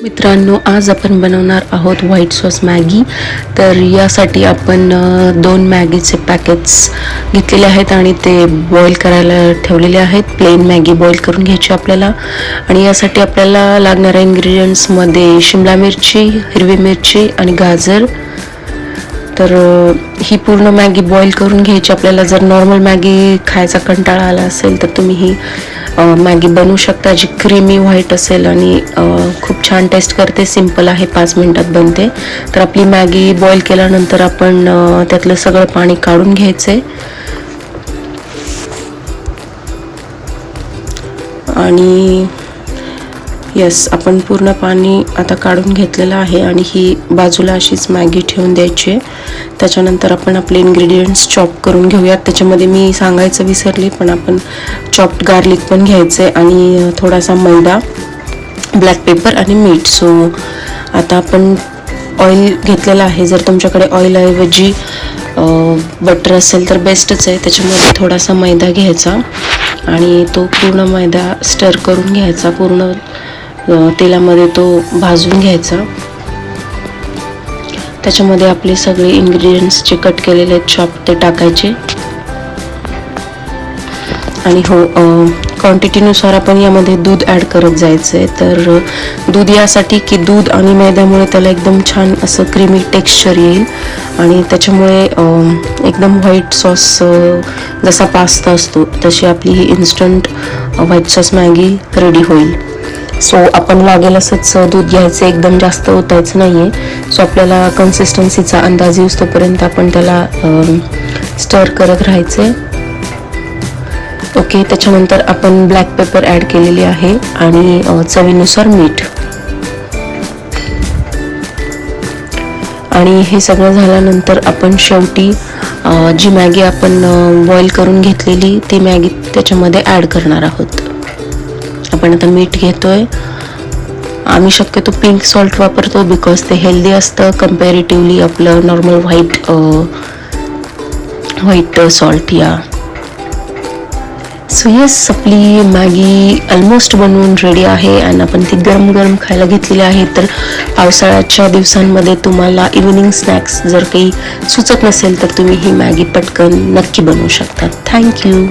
मित्रांनो, आज आपण बनवणार आहोत व्हाईट सॉस मॅगी. तर यासाठी आपण 2 मॅगीचे पॅकेट्स घेतलेले आहेत आणि ते बॉईल करायला ठेवलेले आहेत. प्लेन मॅगी बॉईल करून घ्यायची आपल्याला. आणि यासाठी आपल्याला लागणाऱ्या इन्ग्रेडियंट्समध्ये शिमला मिरची, हिरवी मिरची आणि गाजर. तर ही पूर्ण मॅगी बॉईल करून घ्यायची आपल्याला. जर नॉर्मल मॅगी खायचा कंटाळा आला असेल तर तुम्ही ही मॅगी बनवू शकता, जी क्रीमी व्हाईट असेल आणि खूप छान टेस्ट करते. सिंपल आहे, 5 मिनिटात बनते. तर आपली मॅगी बॉईल केल्यानंतर आपण त्यातलं सगळं पाणी काढून घ्यायचं आहे. आणि आपण पूर्ण पाणी आता काढून घेतलेलं आहे आणि ही बाजूला अशीच मॅगी ठेवून द्यायची आहे. त्याच्यानंतर आपण आपले इन्ग्रेडियंट्स चॉप करून घेऊयात. त्याच्यामध्ये मी सांगायचं विसरले, पण आपण चॉप्ड गार्लिक पण घ्यायचं आहे आणि थोडासा मैदा, ब्लॅक पेपर आणि मीठ. सो आता आपण ऑइल घेतलेलं आहे. जर तुमच्याकडे ऑइलऐवजी बटर असेल तर बेस्टच आहे. त्याच्यामध्ये थोडासा मैदा घ्यायचा आणि तो पूर्ण मैदा स्टर करून घ्यायचा. पूर्ण तेलामध्ये तो भाजून घ्यायचा. त्याच्यामध्ये आपले सगळे इन्ग्रेडियंट्स जे कट केलेले आहेत चॉप ते टाकायचे. आणि क्वांटिटीनुसार आपण यामध्ये दूध ॲड करत जायचं आहे. तर दूध यासाठी की दूध आणि मैद्यामुळे त्याला एकदम छान असं क्रीमी टेक्स्चर येईल आणि त्याच्यामुळे एकदम व्हाईट सॉस, जसा पास्ता असतो तशी आपली ही instant white sauce Maggi ready होईल. सो आपण लागेल असंच दूध घ्यायचं, एकदम जास्त ओतायचं नाही आहे. सो आपल्याला कन्सिस्टन्सीचा अंदाज येऊस तोपर्यंत आपण त्याला स्टर करत राहायचं आहे. ओके, त्याच्यानंतर आपण ब्लॅक पेपर ॲड केलेली आहे आणि चवीनुसार मीठ. आणि हे सगळं झाल्यानंतर आपण शेवटी जी मॅगी आपण बॉईल करून घेतलेली ती मॅगी त्याच्यामध्ये ॲड करणार आहोत. आपण आता मीठ घेतोय. आम्ही शक्यतो पिंक सॉल्ट वापरतो बिकॉज ते हेल्दी असतं कम्पॅरेटिव्हली आपलं नॉर्मल व्हाईट सॉल्ट. या सो येस, आपली मॅगी ऑलमोस्ट बनवून रेडी आहे आणि आपण ती गरम गरम खायला घेतलेली आहे. तर पावसाळ्याच्या दिवसांमध्ये तुम्हाला इव्हिनिंग स्नॅक्स जर काही सुचत नसेल तर तुम्ही ही मॅगी पटकन नक्की बनवू शकता. थँक्यू.